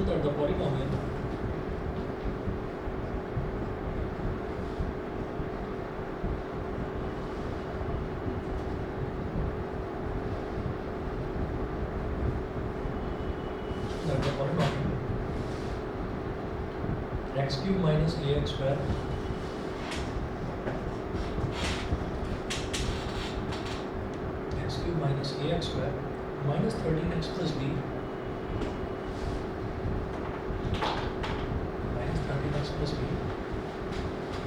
show that the polynomial x cube minus ax square x cube minus ax square minus 13x plus b minus 13x plus b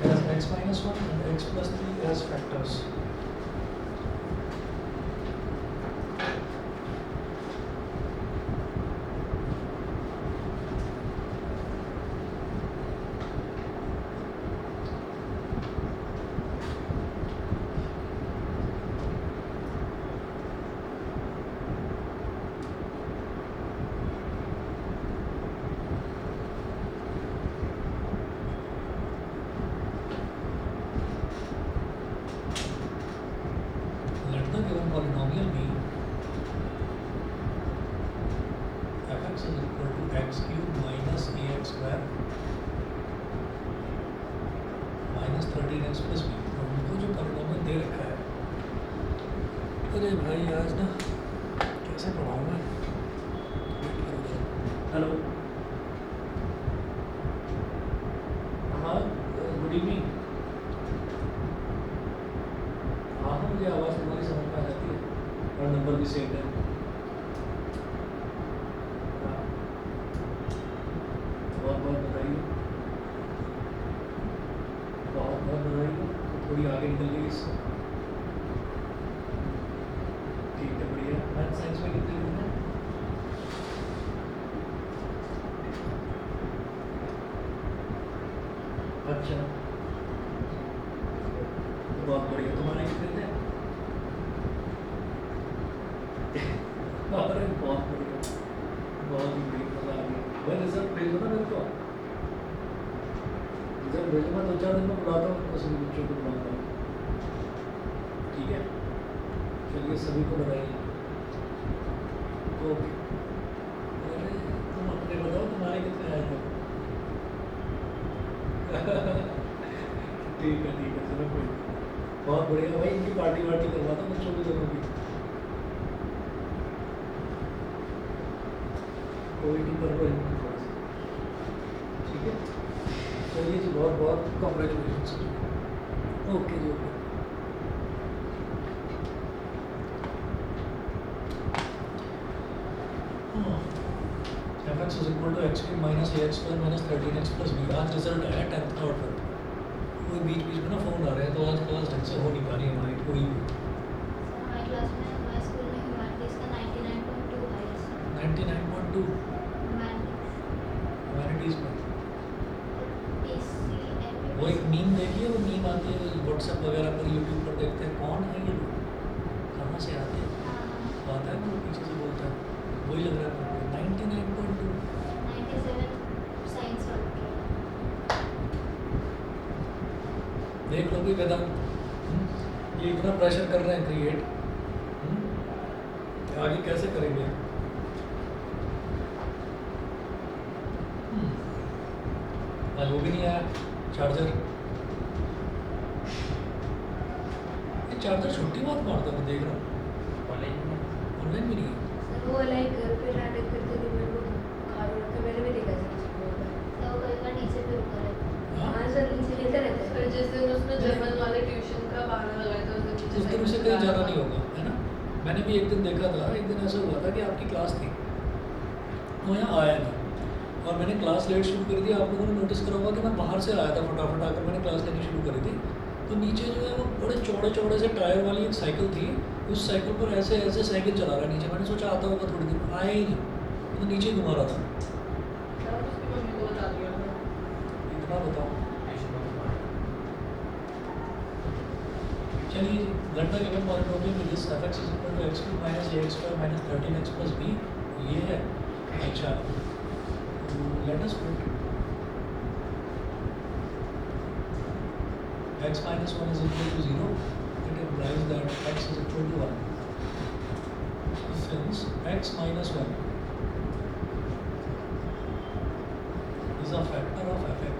has x minus 1 and x plus 3 as factors. Let the given polynomial be fx is equal to x cube minus ax square minus 13x plus b. तो हमको जो polynomial दे रखा है, अरे भाई आज ना कैसे पढ़ाऊँ मैं? हेलो, हाँ, गुड इवनिंग। हाँ, मुझे आवाज़ तुम्हारी समझ में आ जाती है और नंबर भी सेव है। बहुत बहुत बधाई, बहुत बहुत बधाई। तो थोड़ी आगे निकल गई इससे। ठीक है, बढ़िया। मैथ साइंस में कितने लोग हैं? अच्छा, बहुत बढ़िया। तुम्हारे कितने थे? अरे बहुत बढ़िया, बहुत ही बढ़िया, मजा आ गया। भाई रिजल्ट भेजो ना मेरे को, रिजल्ट भेजो। मैं 2-4 दिन में बुलाता हूँ, तो सभी बच्चों को बुलाता हूँ। ठीक है, चलिए सभी को बधाई। ओके, अरे तुम अपने बताओ, तुम्हारे कितने आए थे? ठीक है, चलो कोई नहीं। बहुत बढ़िया भाई, इनकी पार्टी वार्टी करवाता हूँ बच्चों की दोनों की। कोई नहीं, कर लो इनको थोड़ा सा। ठीक है, चलिए जी, बहुत बहुत कॉन्ग्रेचुलेशन। ओके जी, okay. fx is equal to x cube minus ax square minus 13x plus b। आज रिजल्ट आया 10th का और 12th का। कोई बीच बीच में ना फ़ोन आ रहे हैं, तो आज क्लास ढंग से हो नहीं पा रही हमारी कोई भी। हमारी क्लास में, हमारे स्कूल में ह्यूमैनिटीज़ का 99.2 है। 99.2 ह्यूमैनिटीज़ में। वो एक मीम देखिए, वो मीम आती है व्हाट्सएप वगैरह पर, यूट्यूब पर देखते हैं, कौन है ये लोग, कहाँ से आते हैं, आता है ना वो पीछे से बोलता है, वही लग रहा है मेरे को। 99.2 97 साइंस देख लो भी वेदांत, ये इतना प्रेशर कर रहे हैं क्रिएट, आगे कैसे करेंगे? आज वो भी नहीं आया चार्जर। ये चार्जर छुट्टी बहुत मारता है, मैं देख रहा हूँ। ऑनलाइन भी नहीं है। वो लाइक घर पे नाटक करते थे, मेरे को बुखार हो रहा था, मैंने भी देखा था उसको। तो कई बार नीचे पे रुका रहता है। हाँ सर, नीचे लेता रहता है। फिर जिस दिन उसने जर्मन वाले ट्यूशन का बहाना लगाया था, उस दिन उसे कहीं जाना नहीं होगा, है ना? मैंने भी एक दिन देखा था, एक दिन ऐसा हुआ था कि आपकी क्लास थी, वो यहाँ आया नहीं, और मैंने क्लास लेट शुरू कर दी। आप लोगों ने नोटिस करा होगा कि मैं बाहर से आया था, फटाफट आकर मैंने क्लास लेनी शुरू करी थी। तो नीचे जो है वो बड़े चौड़े चौड़े से टायर वाली एक साइकिल थी, उस साइकिल पर ऐसे ऐसे साइकिल चला रहा है नीचे। मैंने सोचा आता होगा थोड़ी देर, आया ही नहीं, तो नीचे ही घुमा रहा था। उसकी मम्मी को बता दिया था। इतना बताओ। चलिए, let the given polynomial with this fx is equal to x cube minus ax square minus 13x plus b, ये है। अच्छा, let us put x minus 1 is equal to 0. It implies that x is equal to 1. Since x minus 1 a factor of fx.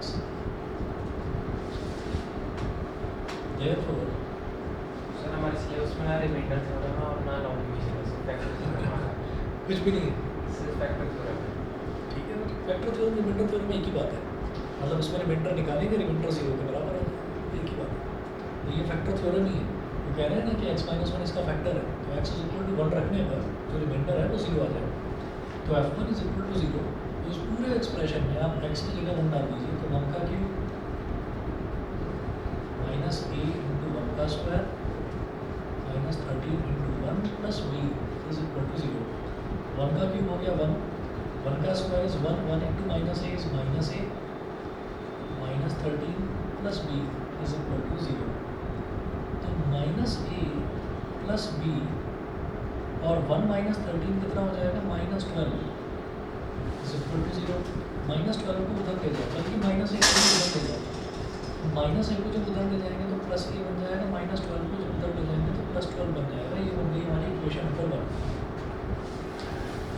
Therefore, sir हमारे syllabus में ना remainder theorem है और ना normalisation है, सिर्फ फैक्टर थ्योरम आ रहा है, कुछ भी नहीं है, सिर्फ फैक्टर थ्योरम है। ठीक है। फैक्टर थ्योरम रिमाइंडर थ्योरम एक ही बात है, मतलब इसमें रिमाइंडर निकालेंगे, रिमाइंडर 0 के बराबर है, एक ही बात है। तो ये फैक्टर थ्योरम ही है। वो कह रहे हैं ना कि x-1 इसका फैक्टर है, तो x इज इक्वल टू 1 रखने पर जो रिमाइंडर है वो 0 आ जाएगा। तो f1 इज इक्वल टू 0। तो इस पूरे एक्सप्रेशन में आप x की जगह 1 डाल दीजिए, तो 1 का क्यूब माइनस a इंटू 1 का square minus 13 into 1 plus b is equal to 0। 1 का क्यूब हो गया 1, 1 का square is 1, 1 into minus a is minus a, minus 13 plus b is equal to 0। तो माइनस a प्लस b और 1 minus 13 कितना हो जाएगा, minus 12 is equal to 0। Minus 12 को उधर ले जाओ, बल्कि माइनस 1 को उधर ले जाओ। माइनस 1 को जब उधर ले जाएंगे तो प्लस a बन जाएगा, माइनस 12 को जब उधर ले जाएंगे तो प्लस 12 बन जाएगा। ये बन गई हमारी इक्वेशन नंबर 1।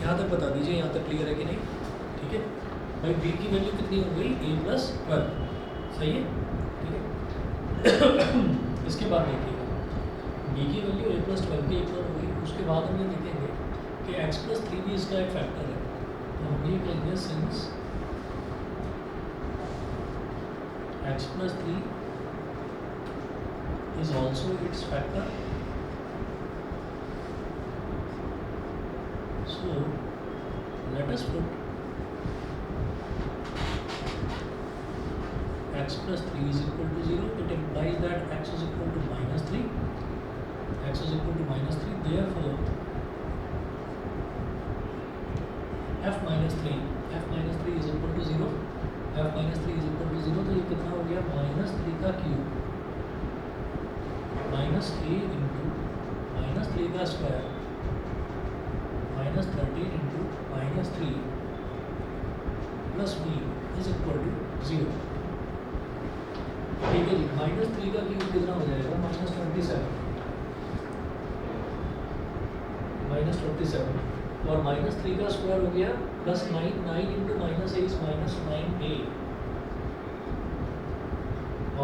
यहाँ तक बता दीजिए, यहाँ तक क्लियर है कि नहीं? ठीक है भाई, b की वैल्यू कितनी हो गई, a प्लस 12, सही है, ठीक है। इसके बाद देखिएगा, b की वैल्यू a प्लस 12 के इक्वल हो गई। उसके बाद हम ये देखेंगे कि x प्लस 3 भी इसका एक फैक्टर है, तो हम ये कहेंगे since x plus 3 is also its factor, so let us put x plus 3 is equal to 0. It implies that x is equal to minus 3. X is equal to minus 3. Therefore, f minus 3 is equal to 0. f minus 3 is equal to 0, तो ये कितना हो गया, minus 3 का cube minus a into minus 3 का square minus 13 into minus 3 plus b is equal to 0। ठीक है जी, minus 3 का क्यूब कितना हो जाएगा, माइनस 27, माइनस 27 और माइनस 3 का स्क्वायर हो गया plus 9, 9 into minus a is minus 9a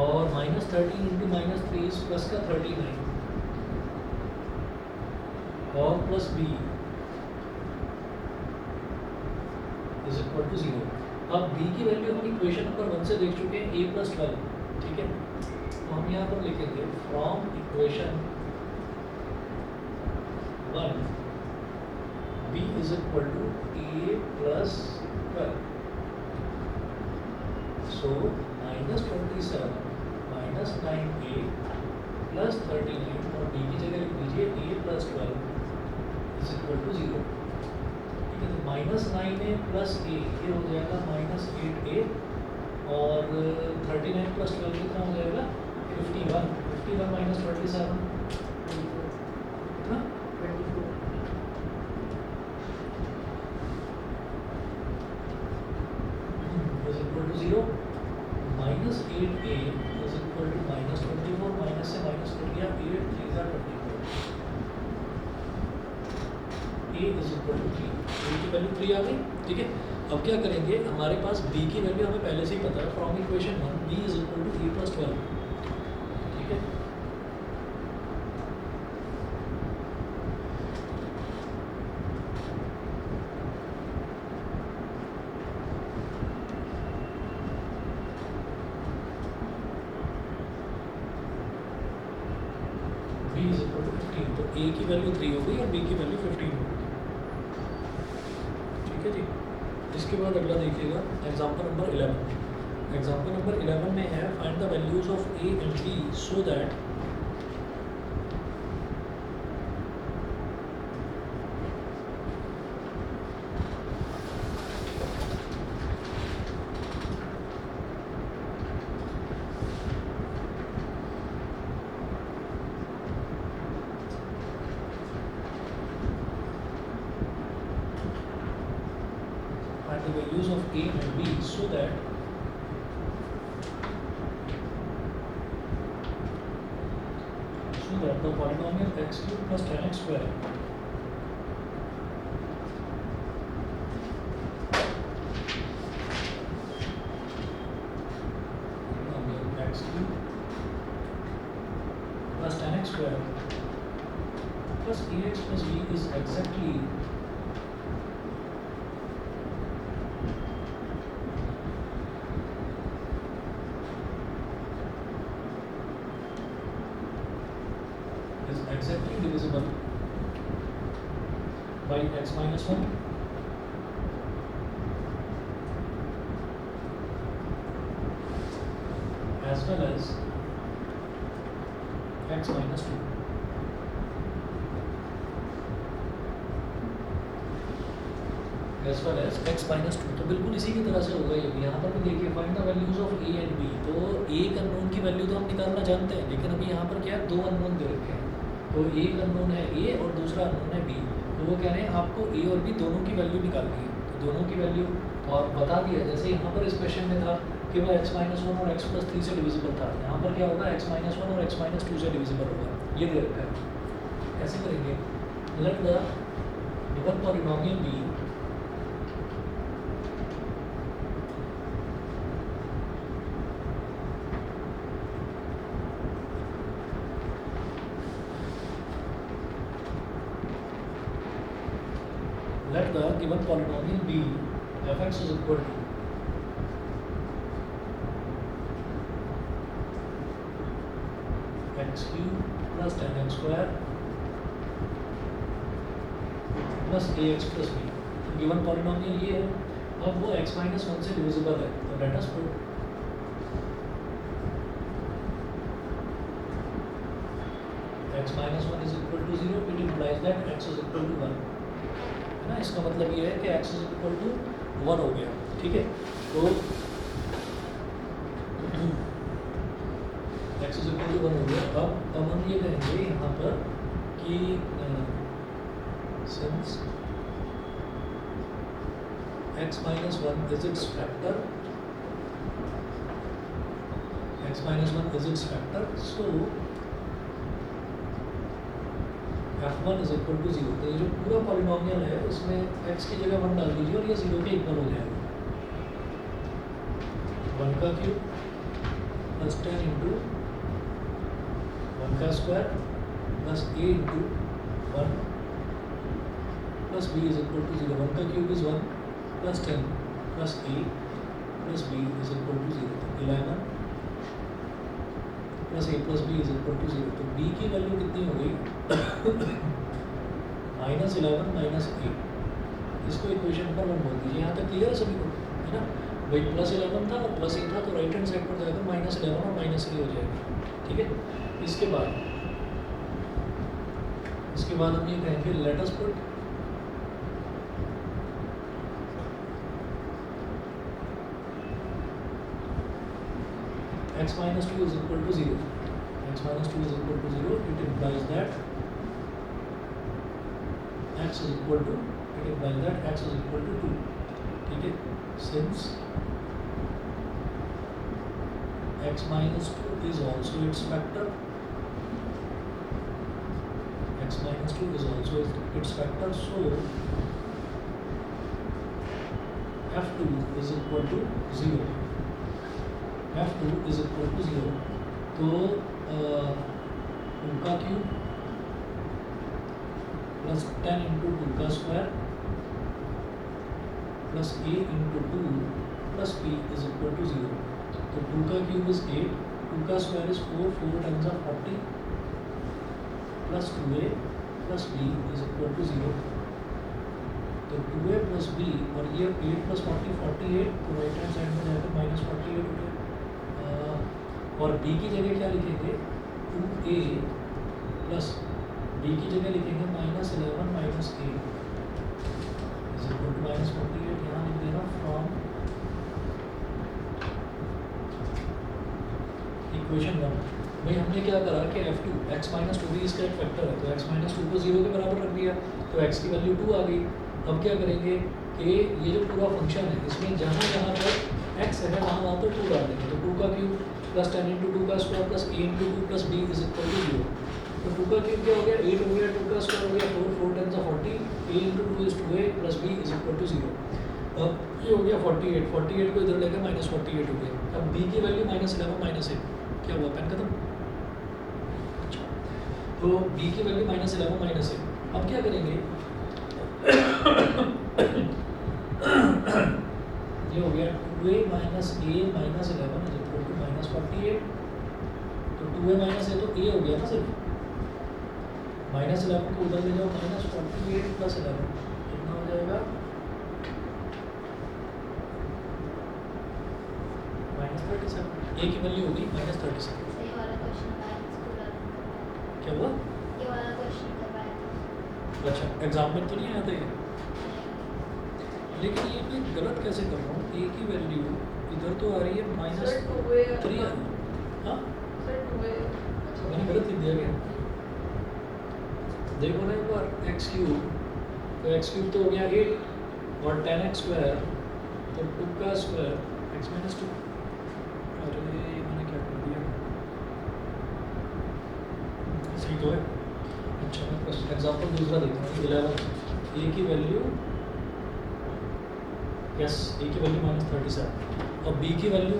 और minus 13 into minus 3 is plus का 39 और plus b is equal to 0। अब b की वैल्यू हम इक्वेशन नंबर 1 से देख चुके हैं, a प्लस 12, ठीक है। तो हम यहाँ पर लिखेंगे from equation 1 b is equal to a plus 12. So minus 27 minus 9a plus 39 और b की जगह लिख दीजिए a plus 12 is equal to 0। ठीक है, तो माइनस 9a प्लस a ये हो जाएगा माइनस 8a और 39 प्लस 12 कितना हो जाएगा, 51। 51 माइनस 27 कितना, 24। is equal to 0। Minus 8a is equal to minus 24, minus से माइनस कट गया, 8 3 जा 24, a is equal to 3, a की वैल्यू 3 आ गई। ठीक है, अब क्या करेंगे, हमारे पास b की वैल्यू हमें पहले से ही पता है, from equation 1 b is equal to a plus 12। ठीक है, b is equal to 15, तो a की वैल्यू 3 हो गई और b की वैल्यू 15 हो गई। ठीक है जी, इसके बाद अगला देखिएगा एग्जाम्पल नंबर 11। एग्जाम्पल नंबर 11 में है find the values of a and b so that the values of a and b so that the polynomial x cube plus 10x square plus 10x square plus ax plus b is exactly divisible by x minus 1 as well as x minus 2. As well as x minus 2. तो बिल्कुल इसी की तरह से होगा ये भी। यहाँ पर भी देखिए find the values of a and b। तो एक अननोन की वैल्यू तो हम निकालना जानते हैं, लेकिन अभी यहाँ पर क्या है, दो अननोन दे रखे हैं। तो एक अननोन है a और दूसरा अननोन है b। तो वो कह रहे हैं आपको a और b दोनों की वैल्यू निकालनी है। तो दोनों की वैल्यू और बता दिया, जैसे यहाँ पर इस क्वेश्चन में था कि वह x माइनस 1 और x प्लस 3 से डिविजिबल था। यहाँ पर क्या होगा, x माइनस 1 और x माइनस 2 से डिविजिबल होगा। ये दे रखा है। कैसे करेंगे, let the given polynomial be let the given polynomial be fx is equal to x cube plus 10x square plus ax plus b। Given polynomial ये है। अब वो x माइनस 1 से डिविजिबल है, तो let us put x minus 1 is equal to 0, it implies that x is equal to 1 है ना। इसका मतलब ये है कि x is equal to 1 हो गया, ठीक है। तो x is equal to 1 हो गया। अब हम ये कहेंगे यहाँ पर कि since x minus 1 is its factor, x minus 1 is its factor, so f1 is equal to 0। तो ये जो पूरा पॉलिनोमियल है उसमें x की जगह 1 डाल दीजिए और ये 0 के इक्वल हो जाएगा। 1 का क्यूब प्लस 10 इंटू 1 का square plus a into 1 plus b is equal to 0। 1 का cube is 1 plus 10 plus a plus b is equal to 0। 11 plus a plus b is equal to 0। तो b की value कितनी हो गई, -11 minus 8। इसको equation number 1 बोल दीजिए। यहाँ तक क्लियर है सभी को, है ना भाई। +11 था और +8 था, तो राइट हैंड साइड पर जाकर -11 और -3 हो जाएगा, ठीक है। इसके बाद हम ये कहेंगे let us put x minus 2 is equal to 0. X minus 2 is equal to 0. It implies that x is equal to 2. ठीक है। Since x minus 2 is also its factor, x minus 2 is also its factor, so f2 is equal to 0. f2 is equal to 0। तो 2 का cube plus 10 into 2 का square plus a into 2 plus b is equal to 0। तो 2 का cube is 8, 2 का square is 4, 4 times of 40 plus 2a plus b is equal to 0। तो 2a plus b और ये 8 plus 40 48, तो राइट हैंड साइड में जाकर -48 हो गया। और b की जगह क्या लिखेंगे, 2a प्लस b की जगह लिखेंगे -11 माइनस 8 इज इक्वल टू -48। यहाँ लिख देना फ्रॉम इक्वेशन 1। भाई हमने क्या करा कि f2 x माइनस 2 भी इसका एक फैक्टर है, तो x माइनस 2 को 0 के बराबर रख दिया, तो x की वैल्यू 2 आ गई। अब क्या करेंगे कि ये जो पूरा फंक्शन है इसमें जहाँ जहाँ पर x है वहाँ पर 2 डाल देंगे। तो 2 का क्यूब प्लस 10 इंटू 2 का square plus a into 2 plus b is equal to 0। तो 2 का क्यूब क्या हो गया, 8 हो गया, 2 का स्क्वायर हो गया 4, 4 times of 40, a into 2 is 2a plus b is equal to 0। अब ये हो गया 48, 48 को इधर लेकर -48 हो गया। अब b की वैल्यू -11 माइनस 8 क्या हुआ, पेन खत्म। अच्छा तो b की वैल्यू -11 माइनस है। अब क्या करेंगे ये हो गया 2a minus a minus 11 is equal to -48। तो 2a माइनस a तो a हो गया ना सिर्फ, -11 को उधर ले जाओ, -48 प्लस 11 कितना हो जाएगा -37। a की वैल्यू होगी -37। सही वाला क्वेश्चन आया स्कूल वाला। क्या हुआ? ये वाला क्वेश्चन करवाया था। अच्छा एग्जाम में तो नहीं आया था ये, लेकिन ये मैं गलत कैसे कर रहा हूँ? a की वैल्यू इधर तो आ रही है सर 2a -3 आ रही है। हाँ सर 2a मैंने गलत लिख दिया क्या? देखो ना एक बार एक्स क्यूब, तो एक्स क्यूब तो हो गया 8 और 10x स्क्वायर तो 2 का स्क्वायर x माइनस 2। अरे ये मैंने क्या कर दिया? सही तो है। अच्छा मैं क्वेश्चन एग्जाम्पल दूसरा देखता हूँ 11 a की वैल्यू यस a की वैल्यू -37 और b की वैल्यू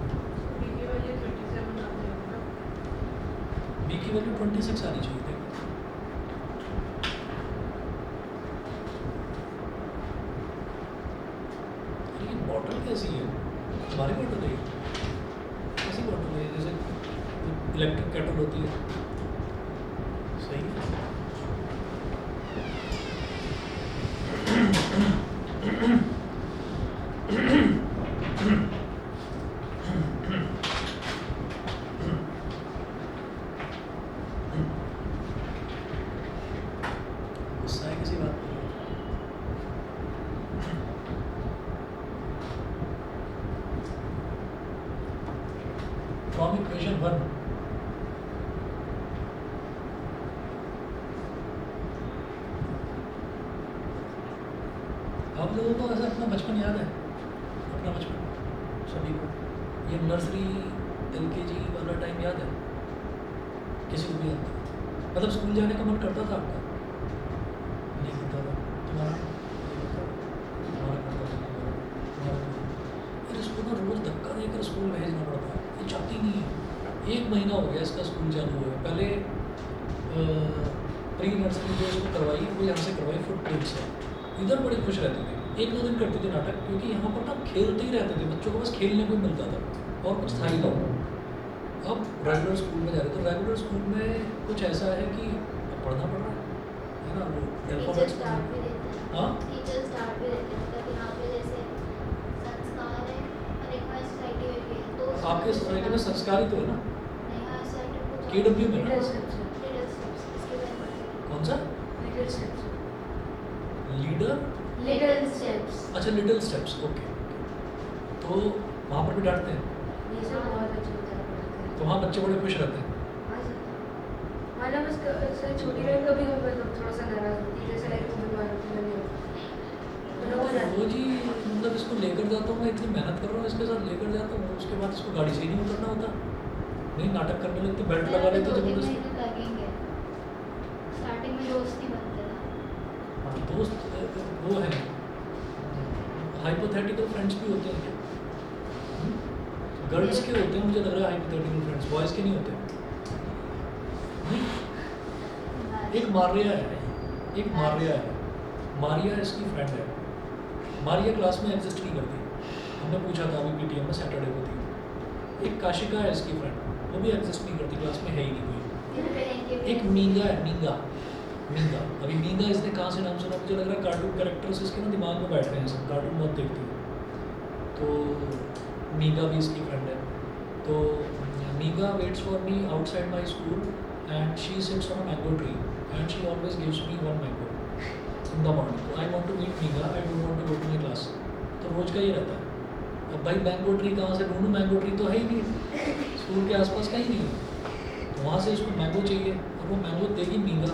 b की वैल्यू 37 आ जाएगी ना। b की वैल्यू 26 आनी चाहिए। देखो अरे ये बॉटल कैसी है? तुम्हारी बॉटल है ये? कैसी बॉटल है? जैसे इलेक्ट्रिक केटल होती है। सही है। गुस्सा है किसी बात पे? फ्रॉम इक्वेशन 1 आप लोगों को ऐसा अपना बचपन याद है? अपना बचपन सभी को ये नर्सरी LKG वाला टाइम याद है? किसी को भी याद है? मतलब स्कूल जाने का मन करता था आपका? नहीं करता था। तुम्हारा नहीं करता? तुम्हारा करता था? तुम्हारा फिर इसको ना रोज़ धक्का देकर स्कूल भेजना पड़ता है, ये चाहती नहीं है। 1 महीना हो गया इसका स्कूल चालू हुआ है। पहले प्री नर्सरी जो इसको करवाई वो यहाँ से करवाई फुटप्रिंट से। इधर बड़ी खुश रहती थी, 1-2 दिन करती थी नाटक, क्योंकि यहाँ पर ना खेलते ही रहते थे, बच्चों को बस खेलने को ही मिलता था और कुछ था ही नहीं। अब रेगुलर स्कूल में जा रहे, तो रेगुलर स्कूल में कुछ ऐसा है कि अब पढ़ना पड़ रहा है ना, वो टीचर्स अल्फाबेट्स डांट भी देते हैं। हाँ टीचर्स डांट भी देते हैं, मतलब यहाँ पे जैसे संस्कार है और एक हमारी सोसाइटी में भी है। तो आपके सोसाइटी में संस्कार ही तो है ना? नहीं हमारी सोसाइटी में कुछ KW में ना? लिटिल स्टेप्स लिटिल स्टेप्स इसके बारे में कौन सा? Little steps leader? Little steps. अच्छा लिटिल स्टेप्स, ओके। तो वहाँ पर भी डांटते हैं, ये सब बहुत अच्छे होता है पढ़ाते हैं। तो वहाँ बच्चे बड़े खुश रहते हैं। माना बस छोटी बहन कभी कभी मतलब थोड़ा सा नाराज होती है, जैसे लाइक वो बीमार होती है तो लोग हो जाते वो जी मतलब इसको लेकर जाता हूँ मैं, इतनी मेहनत कर रहा हूँ इसके साथ, लेकर जाता हूँ, उसके बाद इसको गाड़ी से ही नहीं उतरना होता, नहीं नाटक करने लगते, बेल्ट लगा लेते 2-3 जबरदस्ती। महीने लगेंगे, स्टार्टिंग में दोस्त नहीं बनते ना। हाँ, दोस्त वो है हाइपोथेटिकल फ्रेंड्स भी होते हैं क्या? गर्ल्स के होते हैं मुझे लग रहा है हाइपोथेटिकल फ्रेंड्स, बॉयज़ के नहीं होते। नहीं, एक मारिया है, एक मारिया है, मारिया इसकी फ्रेंड है। मारिया क्लास में एग्जिस्ट नहीं करती, हमने पूछा था अभी PTM में सैटरडे को थी। एक काशिका है इसकी फ्रेंड, वो भी एग्जिस्ट नहीं करती, क्लास में है ही नहीं कोई। एक मींगा है, मींगा मींगा अभी मींगा इसने कहाँ से नाम सुना? मुझे लग रहा है कार्टून कैरेक्टर्स इसके ना दिमाग में बैठ रहे हैं, सब कार्टून बहुत देखती है, तो मींगा भी इसकी फ्रेंड है। तो Minga waits for me outside my school and she sits on a mango tree and she always gives me 1 mango in the morning. I want to meet Minga, I don't want to go to my class. तो रोज का ये रहता है। अब भाई mango tree कहाँ से ढूंढूं? मैंगो ट्री तो है ही नहीं, स्कूल के आसपास कहीं नहीं है, तो वहाँ से इसको मैंगो चाहिए और वो मैंगो देगी मींगा।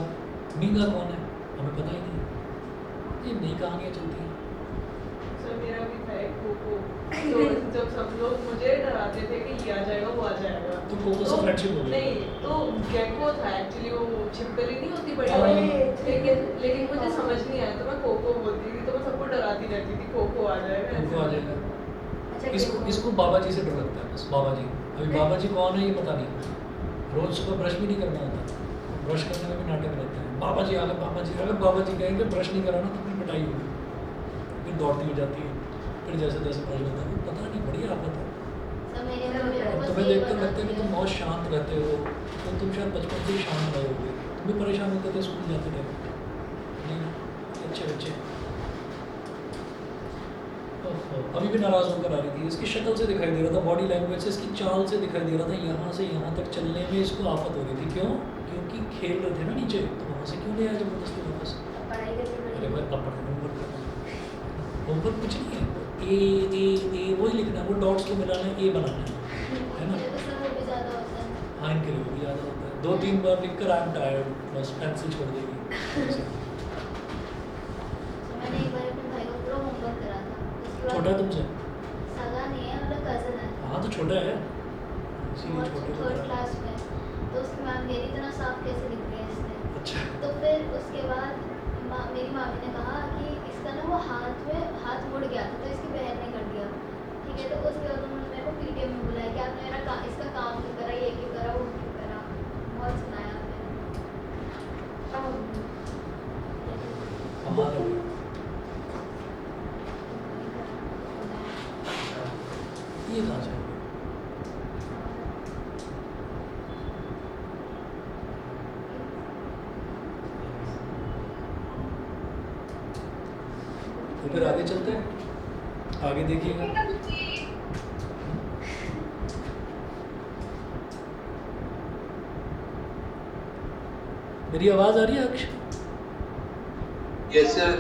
मींगा कौन है हमें पता ही नहीं, ये नई कहानियाँ चलती हैं। सर मेरा भी था एक कोको, तो जब सब लोग मुझे डराते थे कि ये आ जाएगा वो आ जाएगा, तो कोको से friendship हो गई? नहीं तो गेको था एक्चुअली, वो छिपकली नहीं होती बड़ी हाँ। वाली, लेकिन मुझे समझ नहीं आया तो मैं कोको बोलती थी, तो मैं सबको डराती रहती थी कोको आ जाएगा ऐसे कोको आ जाएगा। अच्छा इसको बाबा जी से डर लगता है बस, बाबा जी। अभी बाबा जी कौन है ये पता नहीं, रोज सुबह ब्रश भी नहीं करना होता, ब्रश करने में भी नाटक रहता है। बाबा जी आ गए, बाबा जी, अगर बाबा जी कहेंगे ब्रश नहीं कराना तो फिर पिटाई होगी, फिर दौड़ती हो जाती है, फिर जैसे तैसे ब्रश होता है, पता नहीं बड़ी आफत है। सब मेरे मम्मी को बस तुम्हें यही देखकर लगता है कि बताती तुम है। बहुत शांत रहते हो, तो तुम शायद बचपन से ही शांत रहे होगे। तुम भी परेशान होते थे स्कूल जाते थे? नहीं, अच्छे बच्चे। ओहो, अभी भी नाराज़ होकर आ रही थी। इसकी शक्ल से दिखाई दे रहा था, बॉडी लैंग्वेज से, इसकी चाल से दिखाई दे रहा था, यहाँ से यहाँ तक चलने में इसको आफत हो रही थी। क्यों? क्योंकि खेल रहे थे ना नीचे, तो वहाँ से क्यों ले आया जबरदस्ती वापस? अब पढ़ाई करनी अरे पड़ेगी। भाई अब होमवर्क करना, होमवर्क कुछ नहीं है, ए वही लिखना है, वो डॉट्स को मिलाना है, ए बनाना है ना? मुझे तो सर वो भी ज़्यादा होता है। हाँ, इनके लिए भी ज़्यादा होता है। 2-3 बार लिख कर आई एम टायर्ड, बस पेंसिल छोड़ देगी। तो मैंने एक बार अपने भाई को पूरा होमवर्क करा था, उसके बाद छोटा है तुमसे? सगा नहीं है, मतलब कज़न है, हाँ तो छोटा है, इसीलिए और छोटे को थर्ड करा। क्लास में। तो उसकी मैम मेरी इतना साफ कैसे लिख दिया इसने। अच्छा, तो फिर उसके बाद मेरी मामी ने कहा कि इसका ना वो हाथ मुड़ गया था, तो इसकी बहन ने कर दिया, ठीक है। तो उसके बाद उन्होंने मेरे को पीटीएम में बुलाया कि आपने मेरा इसका काम क्यों करा, ये क्यों करा, वो क्यों करा, बहुत सुनाया मैंने। हमारा ये कहाँ से? तो फिर आगे चलते हैं, आगे देखिएगा। मेरी आवाज़ आ रही है अक्ष? Yes sir.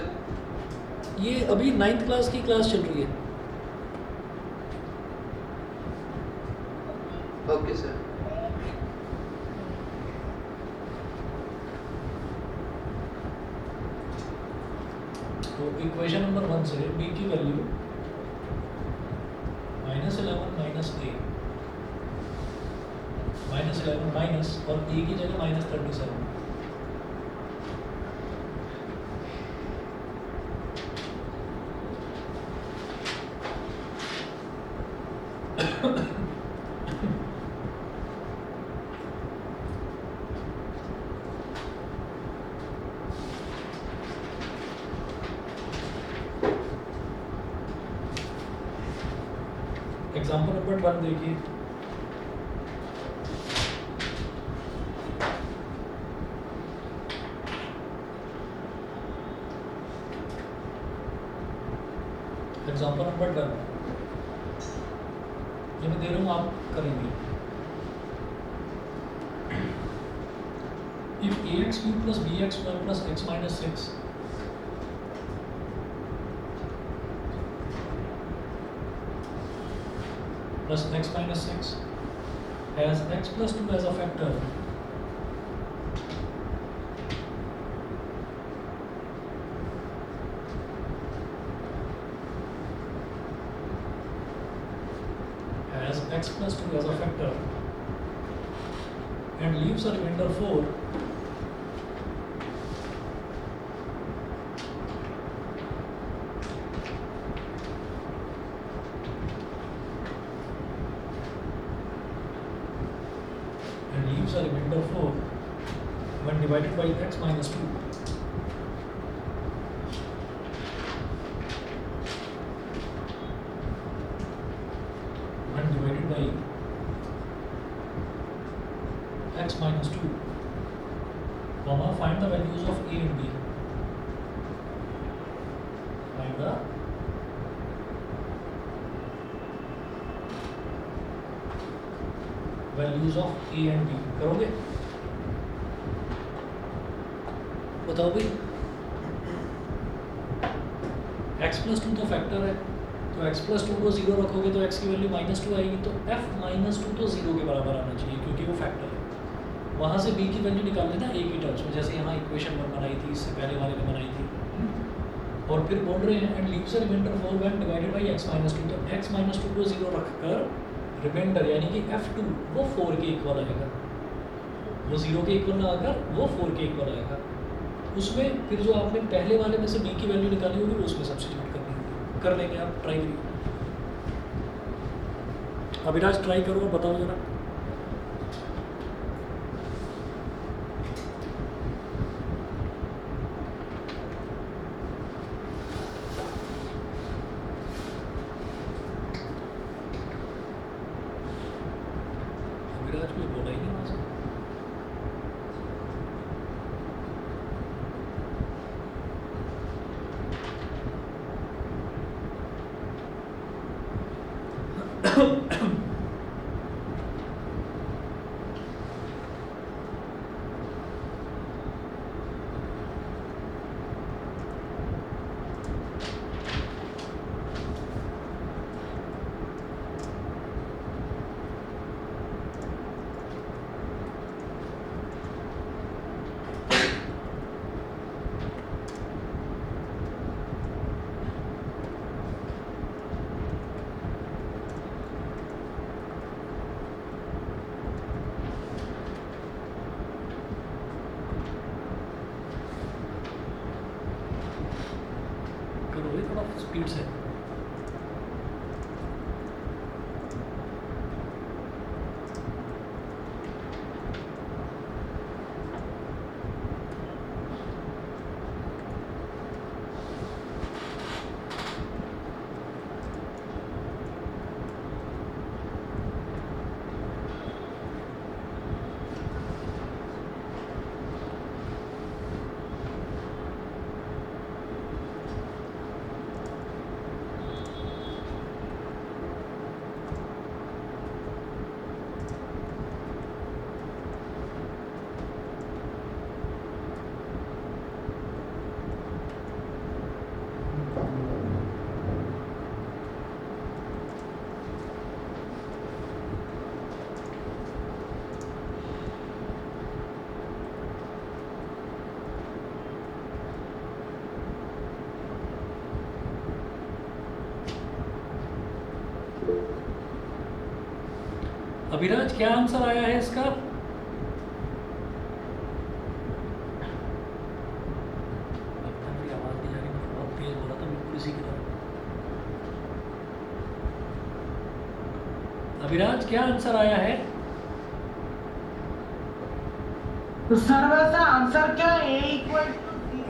ये अभी 9th क्लास की क्लास चल रही है। Okay sir. तो इक्वेशन नंबर 1 से b की वैल्यू -11 माइनस a, -11 माइनस और a की जगह -37। एग्जाम्पल नंबर 1 देखिए। एग्जाम्पल नंबर 1 ये मैं दे रहा हूँ, आप करेंगे। If ax³ + bx² + x - 6 plus x minus 6 has x plus 2 as a factor, has x plus 2 as a factor and leaves a remainder 4, leaves a remainder 4 when divided by x minus 2. When divided by x minus 2, comma, find the values of a and b. Find the values of a and b. करोगे? बताओ भाई। x plus 2 तो factor है, तो x plus 2 को 0 रखोगे तो x की वैल्यू -2 आएगी, तो f -2 तो 0 के बराबर आना चाहिए क्योंकि वो फैक्टर है। वहाँ से b की वैल्यू निकाल लेना a की टर्म्स में, जैसे यहाँ इक्वेशन 1 बनाई थी, इससे पहले वाले में बनाई थी। और फिर बोल रहे हैं and leaves a remainder 4 when divided by x minus 2। तो x माइनस 2 को 0 रखकर रिमाइंडर यानी कि f2 वो 4 के इक्वल आएगा, वो 0 के इक्वल ना आकर वो 4 के इक्वल आएगा। उसमें फिर जो आपने पहले वाले में से b की वैल्यू निकाली होगी वो उसमें सब्स्टिट्यूट करनी होगी। कर लेंगे आप, ट्राई करिए। अभिराज ट्राई करो और बताओ जरा। अभिराज कुछ बोला ही नहीं वहाँ से। करो ये थोड़ा स्पीड से। अभिराज क्या आंसर आया है इसका? मेरी आवाज नहीं आ रही, मैं बहुत तेज बोला था बिल्कुल इसी की तरह। अभिराज क्या आंसर आया है? तो सर वैसे आंसर क्या है? A equal to 0।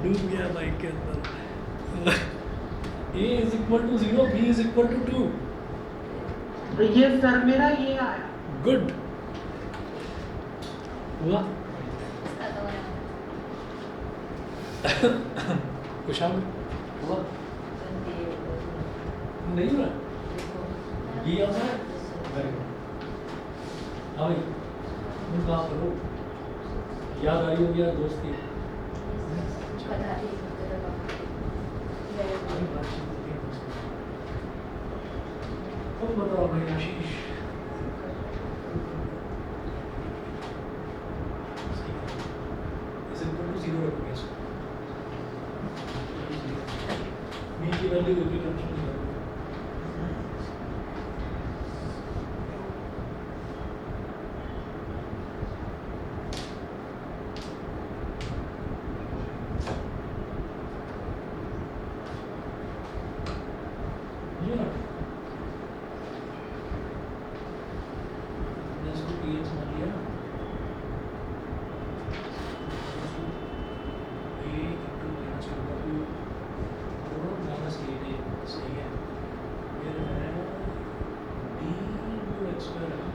डूब गया माइक के अंदर। A is equal to 0, B is equal to 2। ये सर मेरा ये आया। गुड हुआ। इसका तो है। कुशाल हुआ नहीं हुआ? ये आंसर है। Very good. हाँ भाई तुम काम करो, याद आई होगी यार दोस्ती। तुम बताओ भाई आशीष। इस इक्वल टू 0 रखोगे इसको। b की वैल्यू होगी टेंशन नहीं करो। ये रख। हमने इसको px मान लिया ना। a into minus 2 minus 8a सही है। फिर है b into x square है।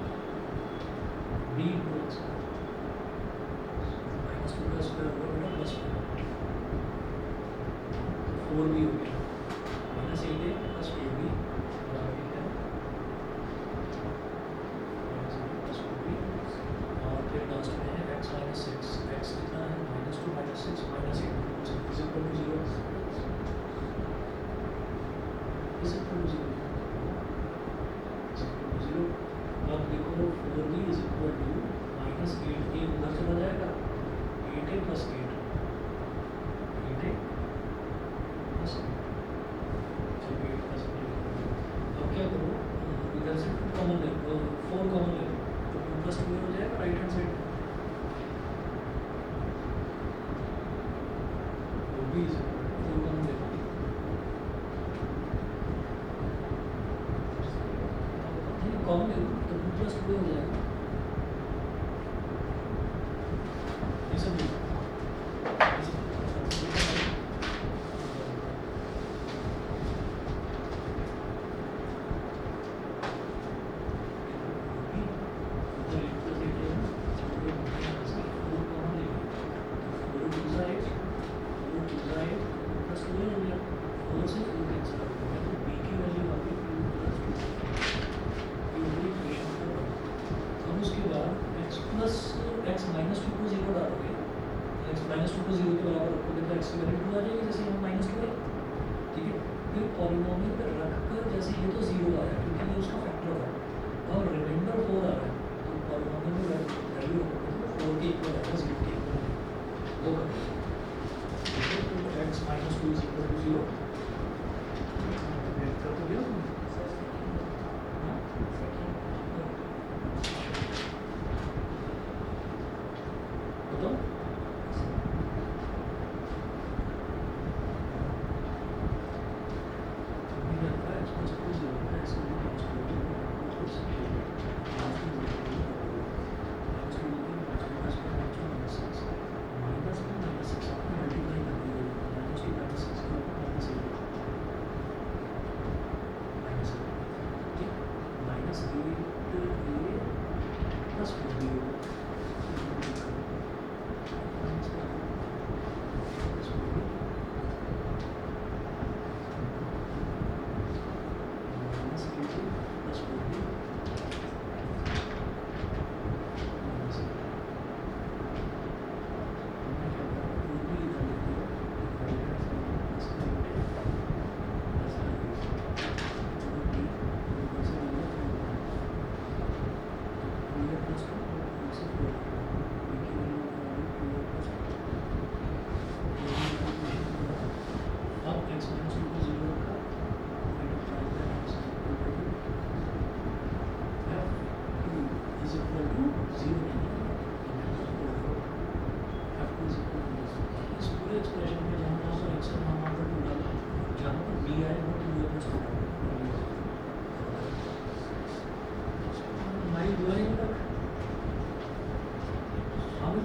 b into x square minus 2 का स्क्वायर होगा बेटा प्लस 4b हो गया minus 8a plus 4b बराबर है minus 8a plus 4b। और फिर लास्ट में है x minus 6। x कितना है? -2 -6 -8 is equal to 0। Equal to 0 अब देखो 4b is equal to minus 8a उधर चला जाएगा 8a प्लस 8 8a प्लस 8 चलो 8 प्लस 8 अब क्या करो इधर से 2 कॉमन ले 4 कॉमन ले तो 2 प्लस 2 हो जाएगा राइट हैंड साइड तो b इज 4 कॉमन ले कॉमन ले तो 2 प्लस 2 हो जाएगा ये सब x माइनस 2 को 0 डालोगे x माइनस 2 को 0 के बराबर रखोगे तो x की वैल्यू 2 आ जाएगी जैसे यहाँ माइनस 2 है ठीक है फिर पॉलिनोमियल पे रखकर जैसे ये तो 0 आया क्योंकि ये उसका फैक्टर है और रिमाइंडर 4 आ रहा है तो पॉलिनोमियल में वैल्यू रखोगे तो 4 के इक्वल आएगा 0 के इक्वल वो कर तो x minus 2 is equal to 0 कर तो गया बताओ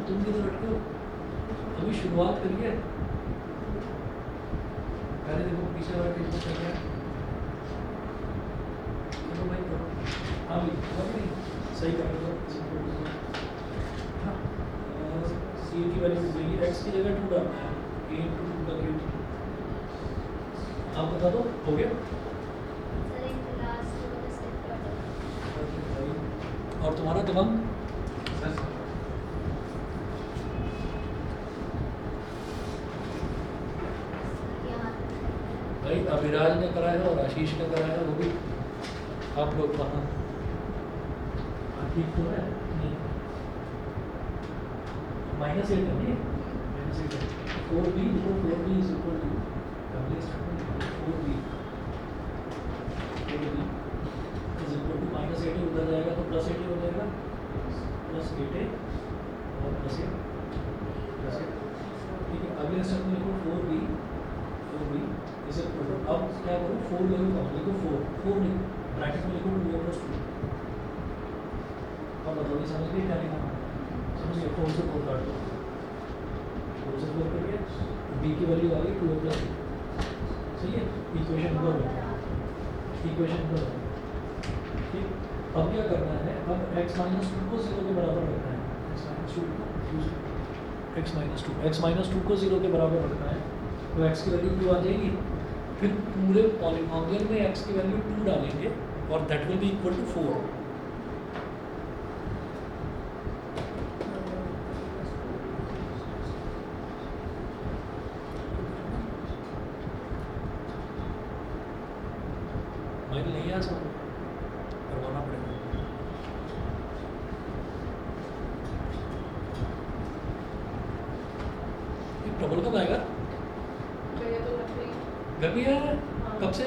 तुम किधर अटके हो अभी शुरुआत करिए पहले देखो पीछे वाला पेज चल रहा है चलो भाई करो हाँ भी नहीं सही कर लो हाँ सी की वैल्यू मिलेगी एक्स की जगह 2 डालना है a इंटू 2 का क्यूब आप बता दो हो गया सर एक लास्ट वाला स्टेप कर दो और तुम्हारा दिमाग यहाँ भाई अभिराज ने कराया और आशीष ने कराया वो भी आप लोग कहाँ ठीक तो है नहीं माइनस 8 है नहीं माइनस 8 है 4b is equal to double statement 4b is equal to minus 8 उधर जाएगा तो प्लस 8 हो जाएगा प्लस 8 और प्लस 8 ठीक है अगले स्टेप में लिखो 4b इज इक्वल टू अब क्या करो 4 ले लो लिखो 4 लिखो ब्रैकेट में लिखो 2 प्लस 2 अब बताओ ये समझ गए क्या लिखा समझिए 4 से 4 काट दो 4 से 4 करिए b की वैल्यू आ गई 2 प्लस सही है इक्वेशन नंबर 1 ठीक अब क्या करना है अब x माइनस 2 को 0 के बराबर रखना है x माइनस 2 को 0 के बराबर रखना है तो x की वैल्यू 2 आ जाएगी फिर पूरे पॉलिनोमियल में x की वैल्यू 2 डालेंगे और that will be equal to 4 माइल नहीं है सब करवाना पड़ेगा। ये ट्रबल कब आएगा? चाहिए तो करते ही गर्मी है हाँ। कब से?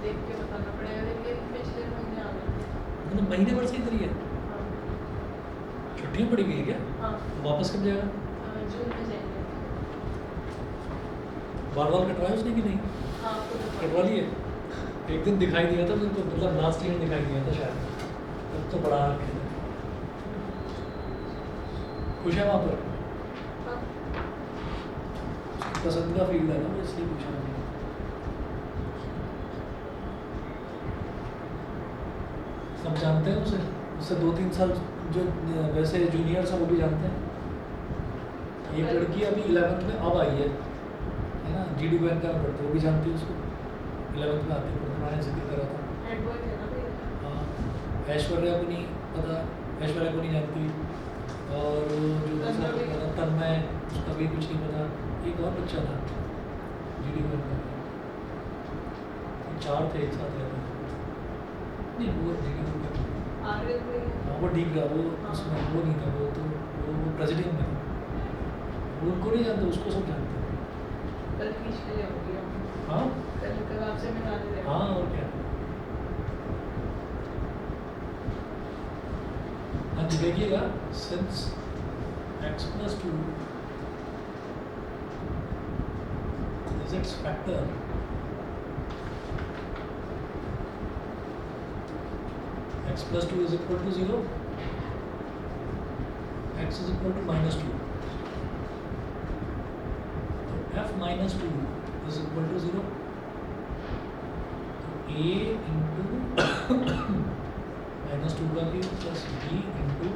देख के बताना पड़ेगा, लेकिन पिछले महीने आ गए थे। मतलब महीने भर से इधर ही है, हाँ छुट्टियाँ पड़ी हुई है क्या? हाँ वापस कब जाएगा? जून में जाएंगे। बाल बाल कटवाए उसने कि नहीं? हाँ कटवा लिए? एक दिन दिखाई दिया था मेरे को, मतलब लास्ट ईयर दिखाई दिया था शायद, तब तो बड़ा रखे थे। खुश है वहाँ पर? हाँ। पसंद का फील्ड है ना, वो इसलिए पूछा मैंने। सब जानते हैं उसे, उससे 2-3 साल जो वैसे जूनियर्स हैं वो भी जानते हैं। एक लड़की अभी 11th में अब आई है ना, GD बैंक का पढ़ते, वो भी जानती है उसको, 11th में आती है, मैंने जिक्र करा था। हेड बॉय थे ना भैया। हाँ, ऐश्वर्या को नहीं पता, ऐश्वर्या को नहीं जानती, और जो दूसरा था तन्मय, उसका भी कुछ नहीं पता। एक और बच्चा था GD बैंक का, 4 थे एक साथ रहते, नहीं वो GD बैंक का, आगे कोई हाँ वो ठीक था, वो उसमें वो नहीं था, वो तो वो प्रेसिडेंट में था। वो उनको नहीं जानते, उसको सब जानते हैं। कल खींच के ले आओगी हम। हाँ कल आपसे मिला दे। हाँ, और क्या। हाँ जी देखिएगा, since x plus 2 is its factor, x plus 2 is equal to 0, x is equal to -2, तो f minus 2 is equal to 0, तो a into -2 का क्यूब प्लस b into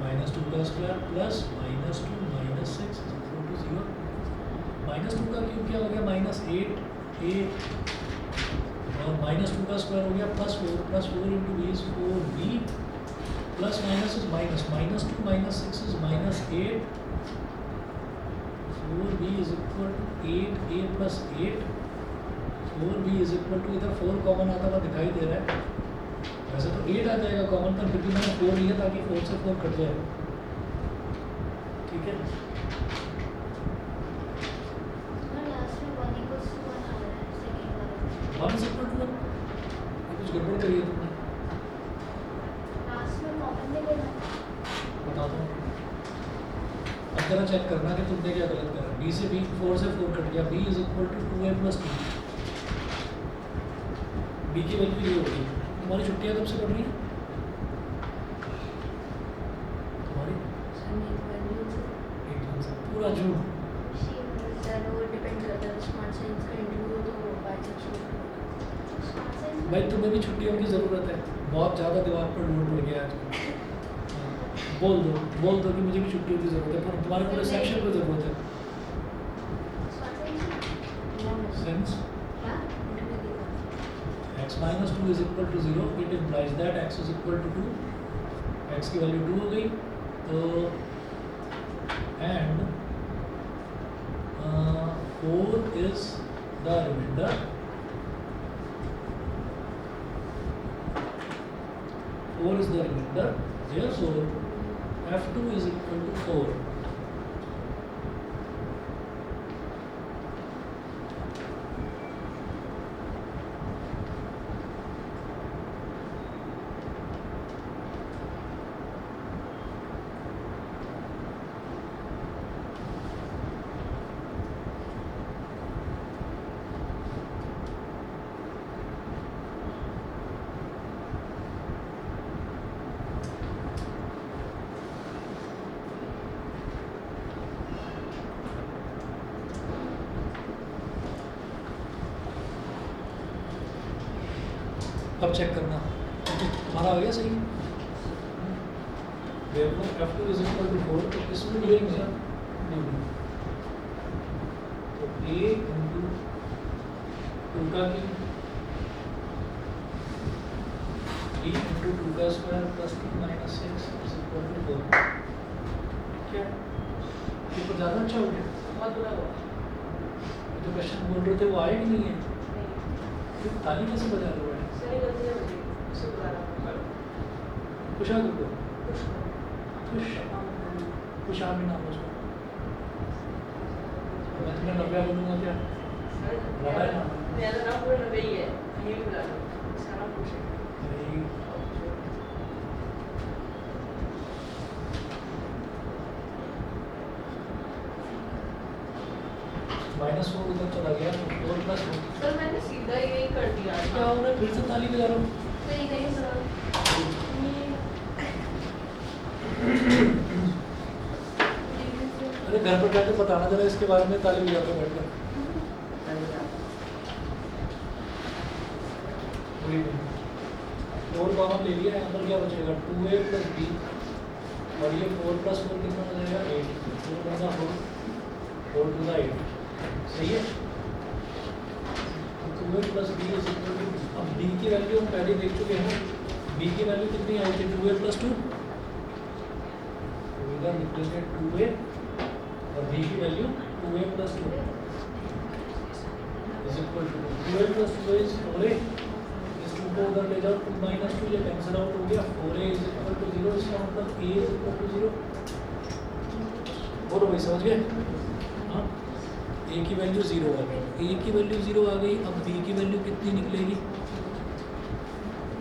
-2 का square plus -2 -6 is equal to 0। -2 का cube क्या हो गया? -8a, और -2 का स्क्वायर हो गया +4 into b is 4b, plus minus is minus, -2 -6 is -8, 4b is equal to 8a plus 8, 4b is equal to, इधर 4 कॉमन आता हुआ दिखाई दे रहा है, वैसे तो 8 आ जाएगा कॉमन पर, क्योंकि मैंने 4 लिया ताकि 4 से 4 कट जाए, ठीक है। लास्ट में 1 equals to 1 आ रहा है सेकंड वाले। 1 is equal to 1, कुछ गड़बड़ करी है तुमने, लास्ट में कॉमन में लेना। बताता हूँ। अब जरा चेक करना कि तुमने क्या गलत करा। b से b 4 से 4 कट गया, b is equal to 2a plus 2, b की वैल्यू ये होगी। तुम्हारी छुट्टियाँ कब से पड़ रही हैं? तुम्हारी एक जून से, पूरा जून। सर वो डिपेंड करता है, स्मार्ट साइंस का इंटरव्यू तो 5 भाई तुम्हें भी छुट्टियों की ज़रूरत है, बहुत ज़्यादा दिमाग पर लोड पड़ गया आज। बोल दो कि मुझे भी छुट्टियों की ज़रूरत है, पर तुम्हारे पूरे सेक्शन को ज़रूरत है। Since क्या? x minus 2 is equal to 0, it implies that x is equal to 2, x की वैल्यू 2 हो गई, तो and 4 is the remainder, 4 is the remainder, therefore f2 is equal to 4. अब चेक करना हमारा आ गया सही। f2 is equal to 4, तो इसमें मिलेंगे तो a into 2 का क्यूब, b into 2 का square plus 2 minus 6 is equal to 4। क्या ये तो ज़्यादा अच्छा हो गया। बहुत बुरा हुआ। जो क्वेश्चन बोल रहे थे वो आए कि नहीं है? ताली कैसे बजा रहे हो? सही गलती है मुझे उससे बुला रहा हूँ खुशा को खुशामी नाम है उसका। मैं तुम्हें नब्बे बोलूँगा क्या? नब्बे नाम है। मेरा नाम पूरा नबे ही है, कहीं भी बुला लो इसका नाम कुछ है। नहीं। -4 उधर चला गया तो 4 + 4 सर मैंने सीधा यही कर दिया क्या हो रहा है? फिर से ताली बजा रहा हूँ। सही नहीं सर अरे घर पर जाकर बताना जरा इसके बारे में, ताली बजाते बैठ कर। फोर कॉमन ले लिया, यहाँ पर क्या बचेगा 2a + b और ये 4 + 4 कितना हो जाएगा 8, 4 × 4 4 × 8 सही है। 2a + b = अब b की वैल्यू हम पहले देख चुके हैं, b की वैल्यू कितनी आई थी 2a + 2, तो इधर लिख देंगे 2a और b की value 2a + 2 = 2a + 2 is 4a, इस 2 को उधर ले जाओ, 2 - 2 ये कैंसिल आउट हो गया, 4a = 0, इसका मतलब a = 0। बोलो भाई समझ गए? हाँ, a की वैल्यू 0 आ गई, a की वैल्यू 0 आ गई। अब b की वैल्यू कितनी निकलेगी?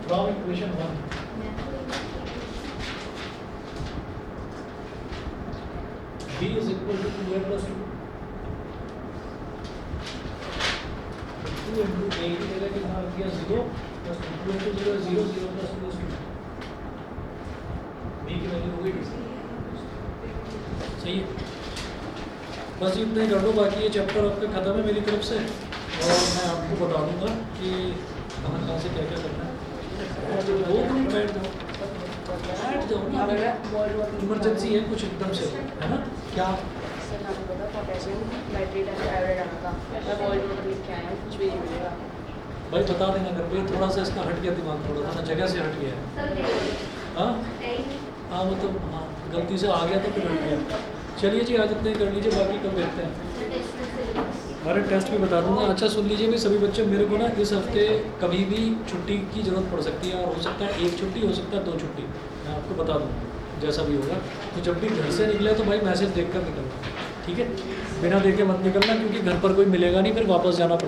From equation 1 b = 2a + 2, 2 × a की जगह कितना आ गया 0 + 2 × 0 0 0 + 2 is 2, b की वैल्यू हो गई 2। सही है, बस इतना ही कर लो, बाकी ये चैप्टर आपका ख़त्म है मेरी तरफ से, और मैं आपको बता दूंगा कि कहाँ से क्या क्या करना है। 2 मिनट बैठ जाओ ना, इमरजेंसी है कुछ एकदम से, है ना? क्या सर आपको पता पोटेशियम नाइट्रेट एंड आयोडाइड आना था, मैं वॉइड वाटर लिख के आया हूँ, कुछ भी नहीं मिलेगा। भाई बता देना कर भाई, थोड़ा सा इसका हट गया दिमाग, थोड़ा सा ना जगह से हट गया है। सर नहीं हाँ नहीं हाँ, मतलब हाँ गलती से आ गया तो फिर हट गया। चलिए जी, आज इतने कर लीजिए, बाकी कब देखते हैं। अरे टेस्ट भी बता दूंगा। अच्छा सुन लीजिए भाई सभी बच्चे, मेरे को ना इस हफ्ते कभी भी छुट्टी की ज़रूरत पड़ सकती है, और हो सकता है 1 छुट्टी, हो सकता है 2 छुट्टी, मैं आपको बता दूंगा जैसा भी होगा। तो जब भी घर से निकले तो भाई मैसेज देखकर निकलना, ठीक है? बिना देखे मत निकलना, क्योंकि घर पर कोई मिलेगा नहीं, फिर वापस जाना पड़ेगा।